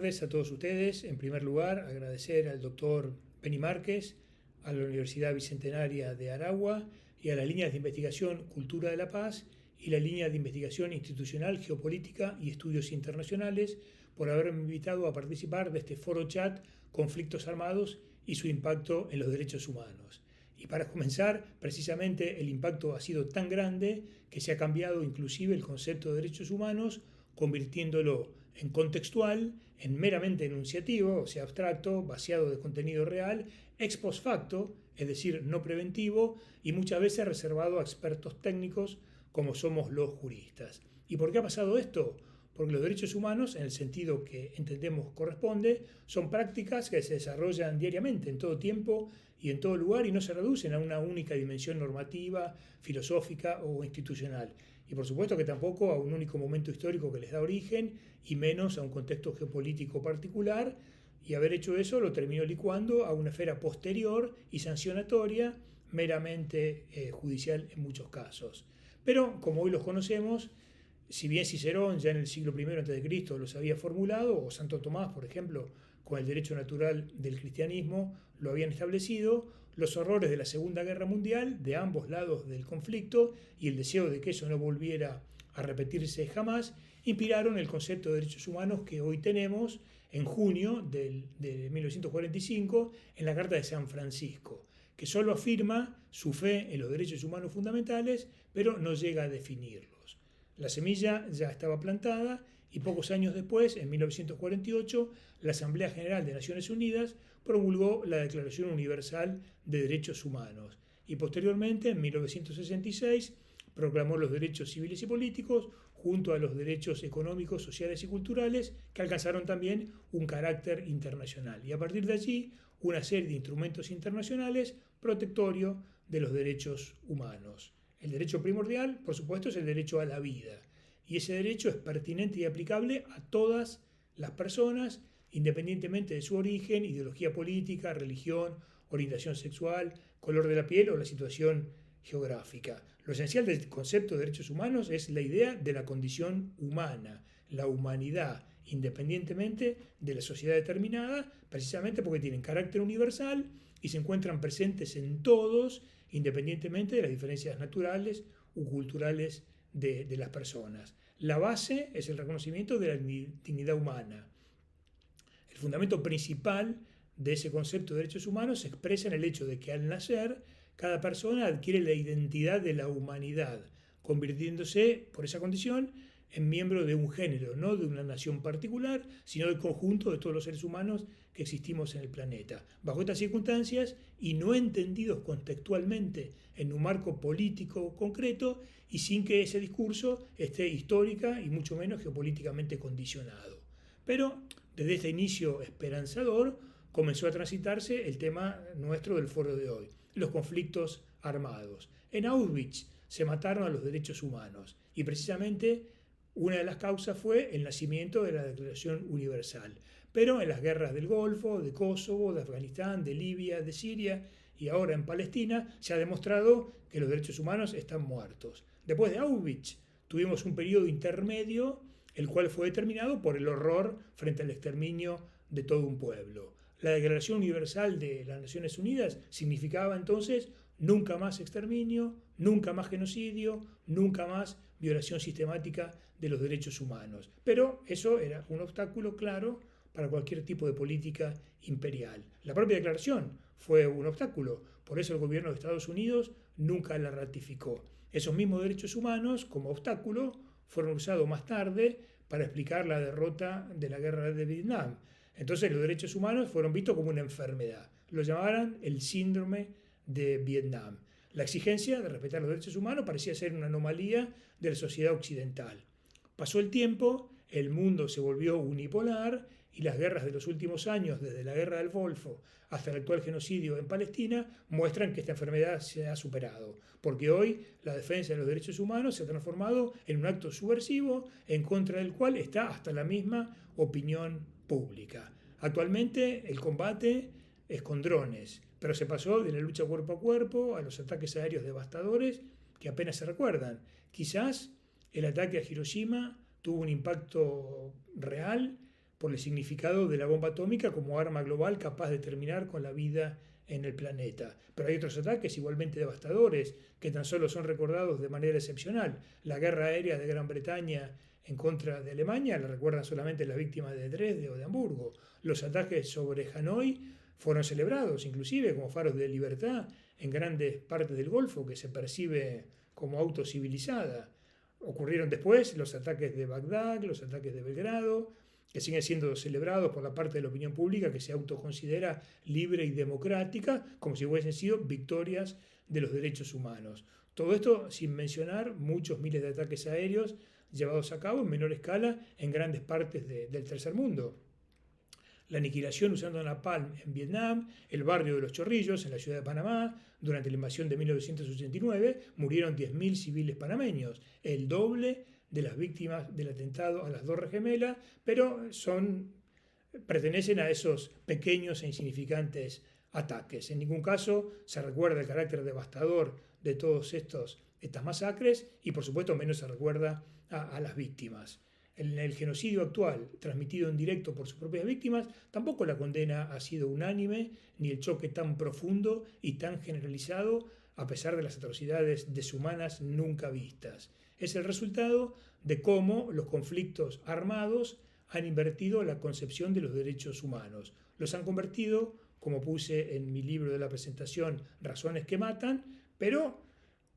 tardes a todos ustedes. En primer lugar, agradecer al doctor Beni Márquez, a la Universidad Bicentenaria de Aragua y a las líneas de investigación Cultura de la Paz y la línea de investigación institucional, geopolítica y estudios internacionales por haberme invitado a participar de este foro chat Conflictos Armados y su impacto en los derechos humanos. Y para comenzar, precisamente el impacto ha sido tan grande que se ha cambiado inclusive el concepto de derechos humanos, convirtiéndolo en contextual, en meramente enunciativo, o sea, abstracto, vaciado de contenido real, ex post facto, es decir, no preventivo, y muchas veces reservado a expertos técnicos como somos los juristas. ¿Y por qué ha pasado esto? Porque los derechos humanos, en el sentido que entendemos corresponde, son prácticas que se desarrollan diariamente, en todo tiempo y en todo lugar, y no se reducen a una única dimensión normativa, filosófica o institucional. Y por supuesto que tampoco a un único momento histórico que les da origen, y menos a un contexto geopolítico particular, y haber hecho eso lo terminó licuando a una esfera posterior y sancionatoria, meramente judicial en muchos casos. Pero, como hoy los conocemos, si bien Cicerón ya en el siglo I a.C. los había formulado, o Santo Tomás, por ejemplo, con el derecho natural del cristianismo, lo habían establecido, los horrores de la Segunda Guerra Mundial, de ambos lados del conflicto, y el deseo de que eso no volviera a repetirse jamás, inspiraron el concepto de derechos humanos que hoy tenemos en junio de 1945 en la Carta de San Francisco, que solo afirma su fe en los derechos humanos fundamentales, pero no llega a definirlos. La semilla ya estaba plantada y pocos años después, en 1948, la Asamblea General de Naciones Unidas promulgó la Declaración Universal de Derechos Humanos y posteriormente, en 1966, proclamó los derechos civiles y políticos junto a los derechos económicos, sociales y culturales que alcanzaron también un carácter internacional. Y a partir de allí, una serie de instrumentos internacionales protectorio de los derechos humanos. El derecho primordial, por supuesto, es el derecho a la vida. Y ese derecho es pertinente y aplicable a todas las personas, independientemente de su origen, ideología política, religión, orientación sexual, color de la piel o la situación geográfica. Lo esencial del concepto de derechos humanos es la idea de la condición humana, la humanidad, independientemente de la sociedad determinada, precisamente porque tienen carácter universal y se encuentran presentes en todos, independientemente de las diferencias naturales u culturales de las personas. La base es el reconocimiento de la dignidad humana. El fundamento principal de ese concepto de derechos humanos se expresa en el hecho de que al nacer cada persona adquiere la identidad de la humanidad, convirtiéndose por esa condición en miembro de un género, no de una nación particular, sino del conjunto de todos los seres humanos que existimos en el planeta. Bajo estas circunstancias, y no entendidos contextualmente en un marco político concreto, y sin que ese discurso esté histórica y mucho menos geopolíticamente condicionado. Pero desde este inicio esperanzador comenzó a transitarse el tema nuestro del foro de hoy, los conflictos armados. En Auschwitz se mataron a los derechos humanos y precisamente una de las causas fue el nacimiento de la Declaración Universal. Pero en las guerras del Golfo, de Kosovo, de Afganistán, de Libia, de Siria y ahora en Palestina se ha demostrado que los derechos humanos están muertos. Después de Auschwitz tuvimos un periodo intermedio, el cual fue determinado por el horror frente al exterminio de todo un pueblo. La Declaración Universal de las Naciones Unidas significaba entonces nunca más exterminio, nunca más genocidio, nunca más violación sistemática de los derechos humanos. Pero eso era un obstáculo claro para cualquier tipo de política imperial. La propia declaración fue un obstáculo, por eso el gobierno de Estados Unidos nunca la ratificó. Esos mismos derechos humanos, como obstáculo, fueron usados más tarde para explicar la derrota de la guerra de Vietnam. Entonces los derechos humanos fueron vistos como una enfermedad. Lo llamaban el síndrome de Vietnam. La exigencia de respetar los derechos humanos parecía ser una anomalía de la sociedad occidental. Pasó el tiempo, el mundo se volvió unipolar y las guerras de los últimos años, desde la guerra del Golfo hasta el actual genocidio en Palestina, muestran que esta enfermedad se ha superado, porque hoy la defensa de los derechos humanos se ha transformado en un acto subversivo en contra del cual está hasta la misma opinión pública. Actualmente el combate es con drones, pero se pasó de la lucha cuerpo a cuerpo a los ataques aéreos devastadores que apenas se recuerdan. Quizás el ataque a Hiroshima tuvo un impacto real por el significado de la bomba atómica como arma global capaz de terminar con la vida en el planeta. Pero hay otros ataques igualmente devastadores que tan solo son recordados de manera excepcional. La guerra aérea de Gran Bretaña en contra de Alemania la recuerdan solamente las víctimas de Dresde o de Hamburgo. Los ataques sobre Hanoi fueron celebrados inclusive como faros de libertad en grandes partes del Golfo que se percibe como autocivilizada. Ocurrieron después los ataques de Bagdad, los ataques de Belgrado, que siguen siendo celebrados por la parte de la opinión pública que se autoconsidera libre y democrática, como si hubiesen sido victorias de los derechos humanos. Todo esto sin mencionar muchos miles de ataques aéreos llevados a cabo en menor escala en grandes partes del tercer mundo. La aniquilación usando napalm en Vietnam, el barrio de los Chorrillos en la ciudad de Panamá, durante la invasión de 1989 murieron 10.000 civiles panameños, el doble de las víctimas del atentado a las Torres Gemelas, pero pertenecen a esos pequeños e insignificantes ataques. En ningún caso se recuerda el carácter devastador de todas estas masacres y por supuesto menos se recuerda a las víctimas. En el genocidio actual, transmitido en directo por sus propias víctimas, tampoco la condena ha sido unánime, ni el choque tan profundo y tan generalizado, a pesar de las atrocidades deshumanas nunca vistas. Es el resultado de cómo los conflictos armados han invertido la concepción de los derechos humanos. Los han convertido, como puse en mi libro de la presentación, Razones que matan, pero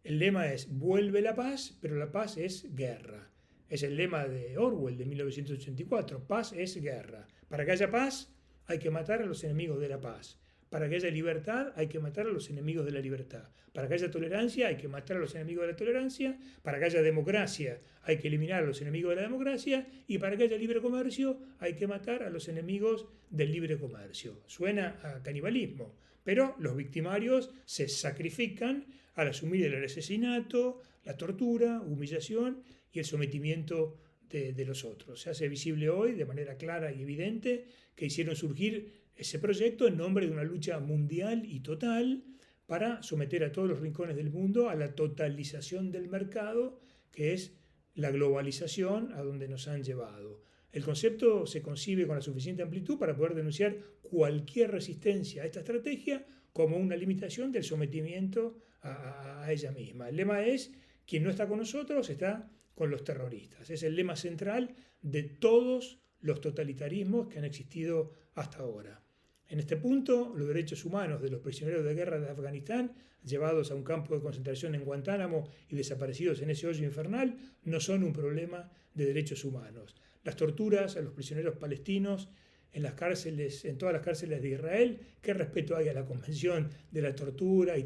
el lema es vuelve la paz, pero la paz es guerra. Es el lema de Orwell de 1984, paz es guerra. Para que haya paz hay que matar a los enemigos de la paz. Para que haya libertad hay que matar a los enemigos de la libertad. Para que haya tolerancia hay que matar a los enemigos de la tolerancia. Para que haya democracia hay que eliminar a los enemigos de la democracia. Y para que haya libre comercio hay que matar a los enemigos del libre comercio. Suena a canibalismo, pero los victimarios se sacrifican al asumir el asesinato, la tortura, humillación y el sometimiento de los otros. Se hace visible hoy de manera clara y evidente que hicieron surgir ese proyecto en nombre de una lucha mundial y total para someter a todos los rincones del mundo a la totalización del mercado, que es la globalización a donde nos han llevado. El concepto se concibe con la suficiente amplitud para poder denunciar cualquier resistencia a esta estrategia como una limitación del sometimiento a ella misma. El lema es, quien no está con nosotros está con los terroristas. Es el lema central de todos los totalitarismos que han existido hasta ahora. En este punto, los derechos humanos de los prisioneros de guerra de Afganistán, llevados a un campo de concentración en Guantánamo y desaparecidos en ese hoyo infernal, no son un problema de derechos humanos. Las torturas a los prisioneros palestinos en las cárceles, en todas las cárceles de Israel, ¿qué respeto hay a la Convención de la tortura y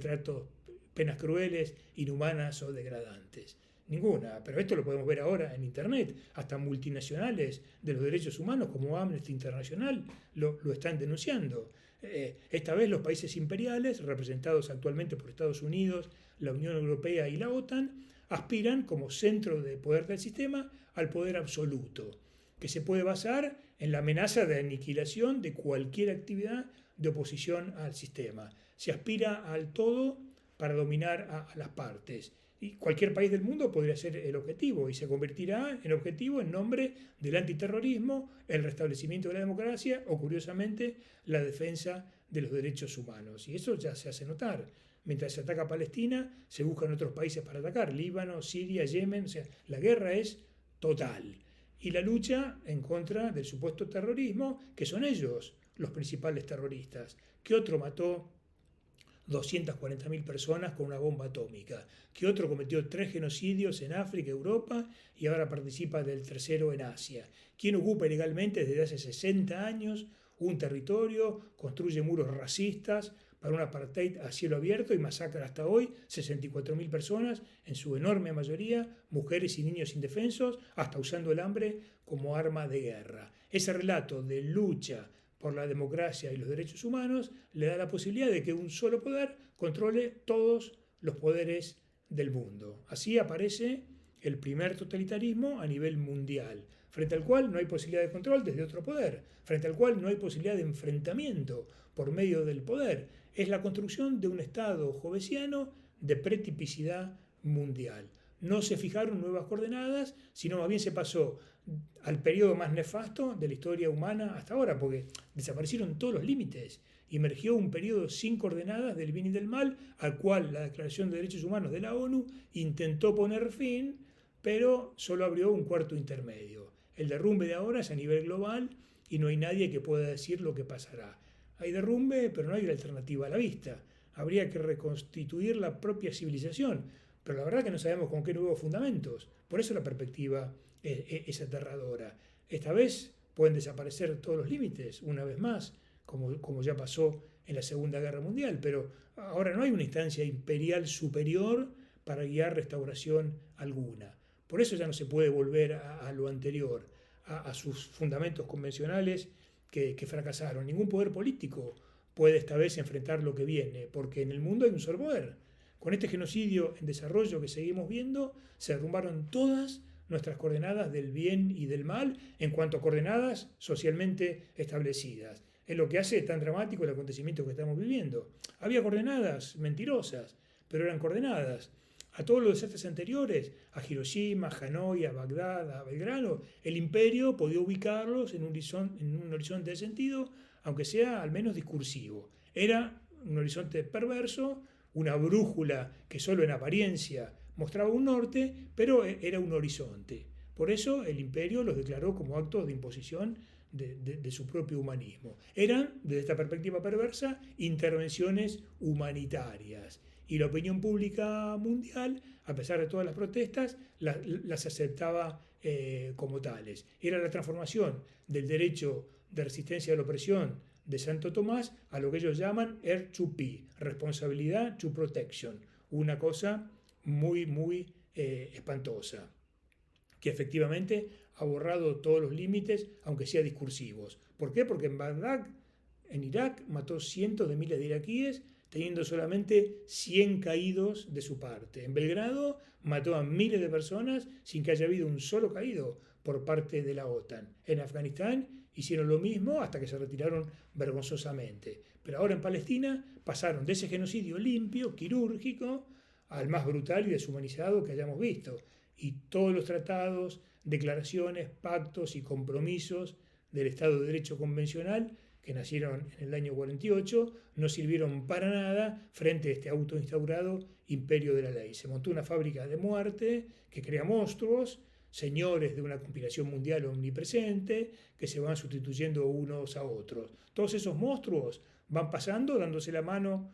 penas crueles, inhumanas o degradantes? Ninguna, pero esto lo podemos ver ahora en Internet. Hasta multinacionales de los derechos humanos como Amnesty International lo están denunciando. Esta vez los países imperiales, representados actualmente por Estados Unidos, la Unión Europea y la OTAN, aspiran como centro de poder del sistema al poder absoluto, que se puede basar en la amenaza de aniquilación de cualquier actividad de oposición al sistema. Se aspira al todo para dominar a las partes. Y cualquier país del mundo podría ser el objetivo y se convertirá en objetivo en nombre del antiterrorismo, el restablecimiento de la democracia o, curiosamente, la defensa de los derechos humanos. Y eso ya se hace notar. Mientras se ataca a Palestina, se buscan otros países para atacar, Líbano, Siria, Yemen. O sea, la guerra es total. Y la lucha en contra del supuesto terrorismo, que son ellos los principales terroristas. ¿Qué otro mató 240.000 personas con una bomba atómica? ¿Qué otro cometió 3 genocidios en África, Europa y ahora participa del tercero en Asia? ¿Quién ocupa ilegalmente desde hace 60 años un territorio, construye muros racistas para un apartheid a cielo abierto y masacra hasta hoy 64.000 personas, en su enorme mayoría mujeres y niños indefensos, hasta usando el hambre como arma de guerra? Ese relato de lucha por la democracia y los derechos humanos le da la posibilidad de que un solo poder controle todos los poderes del mundo. Así aparece el primer totalitarismo a nivel mundial, frente al cual no hay posibilidad de control desde otro poder, frente al cual no hay posibilidad de enfrentamiento por medio del poder. Es la construcción de un Estado jovesiano de pretipicidad mundial. no se fijaron nuevas coordenadas, sino más bien se pasó al periodo más nefasto de la historia humana hasta ahora, porque desaparecieron todos los límites. Emergió un periodo sin coordenadas del bien y del mal, al cual la Declaración de Derechos Humanos de la ONU intentó poner fin, pero solo abrió un cuarto intermedio. El derrumbe de ahora es a nivel global y no hay nadie que pueda decir lo que pasará. Hay derrumbe, pero no hay alternativa a la vista. Habría que reconstituir la propia civilización, pero la verdad que no sabemos con qué nuevos fundamentos. Por eso la perspectiva es aterradora. Esta vez pueden desaparecer todos los límites, una vez más, como ya pasó en la Segunda Guerra Mundial, pero ahora no hay una instancia imperial superior para guiar restauración alguna. Por eso ya no se puede volver a lo anterior, a sus fundamentos convencionales que fracasaron. Ningún poder político puede esta vez enfrentar lo que viene, porque en el mundo hay un solo poder. Con este genocidio en desarrollo que seguimos viendo, se derrumbaron todas nuestras coordenadas del bien y del mal en cuanto a coordenadas socialmente establecidas. Es lo que hace tan dramático el acontecimiento que estamos viviendo. Había coordenadas mentirosas, pero eran coordenadas. A todos los desastres anteriores, a Hiroshima, a Hanoi, a Bagdad, a Belgrano, el imperio podía ubicarlos en un horizonte de sentido, aunque sea al menos discursivo. Era un horizonte perverso, una brújula que solo en apariencia mostraba un norte, pero era un horizonte. Por eso el imperio los declaró como actos de imposición de su propio humanismo. Eran, desde esta perspectiva perversa, intervenciones humanitarias. Y la opinión pública mundial, a pesar de todas las protestas, las aceptaba como tales. Era la transformación del derecho de resistencia a la opresión de Santo Tomás a lo que ellos llaman R2P, responsabilidad to protection, una cosa muy, muy espantosa, que efectivamente ha borrado todos los límites, aunque sea discursivos. ¿Por qué? Porque en Bagdad, en Irak, mató cientos de miles de iraquíes, teniendo solamente 100 caídos de su parte. En Belgrado mató a miles de personas sin que haya habido un solo caído por parte de la OTAN. En Afganistán hicieron lo mismo hasta que se retiraron vergonzosamente. Pero ahora en Palestina pasaron de ese genocidio limpio, quirúrgico, al más brutal y deshumanizado que hayamos visto. Y todos los tratados, declaraciones, pactos y compromisos del Estado de Derecho convencional que nacieron en el año 48, no sirvieron para nada frente a este autoinstaurado imperio de la ley. Se montó una fábrica de muerte que crea monstruos, señores de una conspiración mundial omnipresente, que se van sustituyendo unos a otros. Todos esos monstruos van pasando, dándose la mano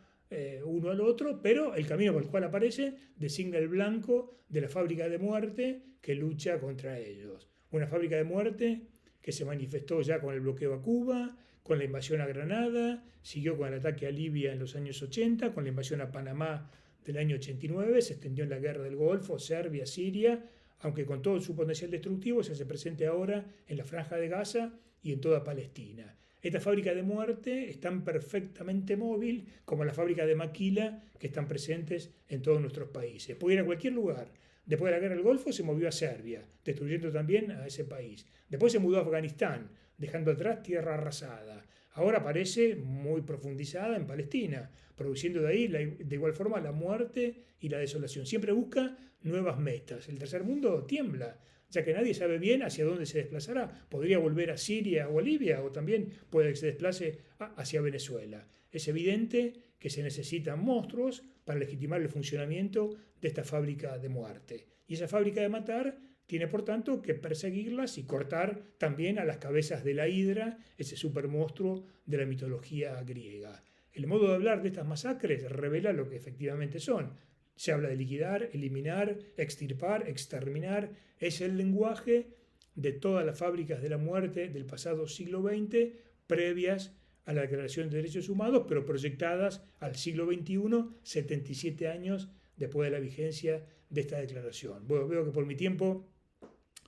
uno al otro, pero el camino por el cual aparecen designa el blanco de la fábrica de muerte que lucha contra ellos. Una fábrica de muerte que se manifestó ya con el bloqueo a Cuba, con la invasión a Granada, siguió con el ataque a Libia en los años 80, con la invasión a Panamá del año 89, se extendió en la guerra del Golfo, Serbia, Siria, aunque con todo su potencial destructivo se hace presente ahora en la Franja de Gaza y en toda Palestina. Esta fábrica de muerte es tan perfectamente móvil como la fábrica de maquila que están presentes en todos nuestros países. Puede ir a cualquier lugar. Después de la guerra del Golfo se movió a Serbia, destruyendo también a ese país. Después se mudó a Afganistán, dejando atrás tierra arrasada. Ahora aparece muy profundizada en Palestina, produciendo de ahí de igual forma la muerte y la desolación. Siempre busca nuevas metas. El tercer mundo tiembla, ya que nadie sabe bien hacia dónde se desplazará. Podría volver a Siria o a Libia, o también puede que se desplace hacia Venezuela. Es evidente que se necesitan monstruos para legitimar el funcionamiento de esta fábrica de muerte. Y esa fábrica de matar tiene, por tanto, que perseguirlas y cortar también a las cabezas de la hidra, ese supermonstruo de la mitología griega. El modo de hablar de estas masacres revela lo que efectivamente son. Se habla de liquidar, eliminar, extirpar, exterminar. Es el lenguaje de todas las fábricas de la muerte del pasado siglo XX, previas a la Declaración de Derechos Humanos, pero proyectadas al siglo XXI, 77 años después de la vigencia de esta declaración. Bueno, veo que por mi tiempo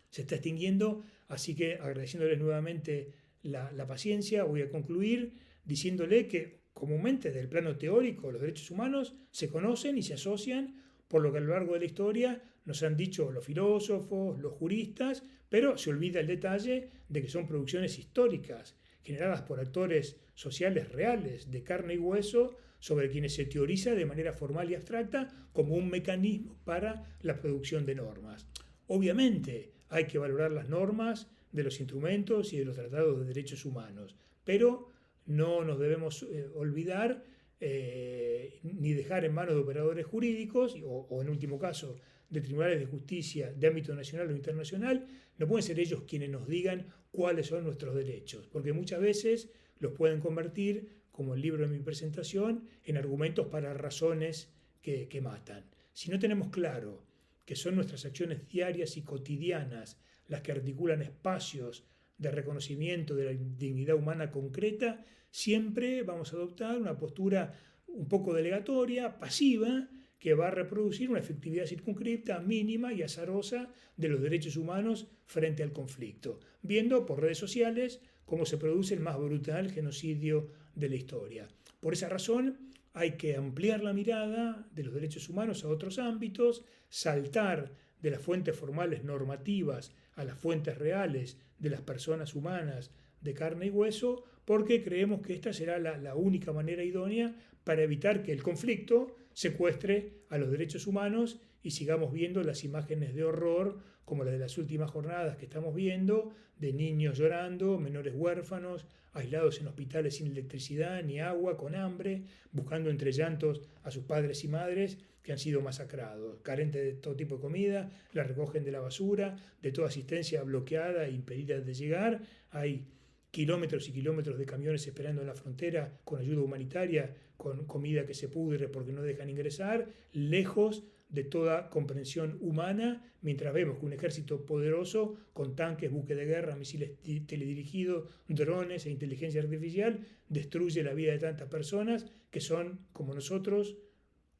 se está extinguiendo, así que agradeciéndoles nuevamente la paciencia, voy a concluir diciéndole que comúnmente desde el plano teórico los derechos humanos se conocen y se asocian por lo que a lo largo de la historia nos han dicho los filósofos, los juristas, pero se olvida el detalle de que son producciones históricas generadas por actores sociales reales de carne y hueso, sobre quienes se teoriza de manera formal y abstracta como un mecanismo para la producción de normas. Obviamente hay que valorar las normas de los instrumentos y de los tratados de derechos humanos, pero no nos debemos olvidar ni dejar en manos de operadores jurídicos o en último caso de tribunales de justicia de ámbito nacional o internacional. No pueden ser ellos quienes nos digan cuáles son nuestros derechos, porque muchas veces los pueden convertir, como el libro de mi presentación, en argumentos para razones que matan. Si no tenemos claro que son nuestras acciones diarias y cotidianas las que articulan espacios de reconocimiento de la dignidad humana concreta, siempre vamos a adoptar una postura un poco delegatoria, pasiva, que va a reproducir una efectividad circunscripta, mínima y azarosa de los derechos humanos frente al conflicto, viendo por redes sociales cómo se produce el más brutal genocidio de la historia. Por esa razón hay que ampliar la mirada de los derechos humanos a otros ámbitos, saltar de las fuentes formales normativas a las fuentes reales de las personas humanas de carne y hueso, porque creemos que esta será la única manera idónea para evitar que el conflicto secuestre a los derechos humanos y sigamos viendo las imágenes de horror como la de las últimas jornadas que estamos viendo, de niños llorando, menores huérfanos, aislados en hospitales sin electricidad ni agua, con hambre, buscando entre llantos a sus padres y madres que han sido masacrados, carentes de todo tipo de comida, la recogen de la basura, de toda asistencia bloqueada e impedida de llegar. Hay kilómetros y kilómetros de camiones esperando en la frontera con ayuda humanitaria, con comida que se pudre porque no dejan ingresar, lejos de toda comprensión humana, mientras vemos que un ejército poderoso con tanques, buques de guerra, misiles teledirigidos, drones e inteligencia artificial destruye la vida de tantas personas que son, como nosotros,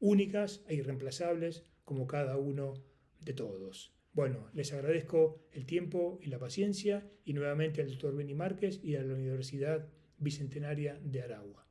únicas e irreemplazables como cada uno de todos. Bueno, les agradezco el tiempo y la paciencia y nuevamente al doctor Beni Márquez y a la Universidad Bicentenaria de Aragua.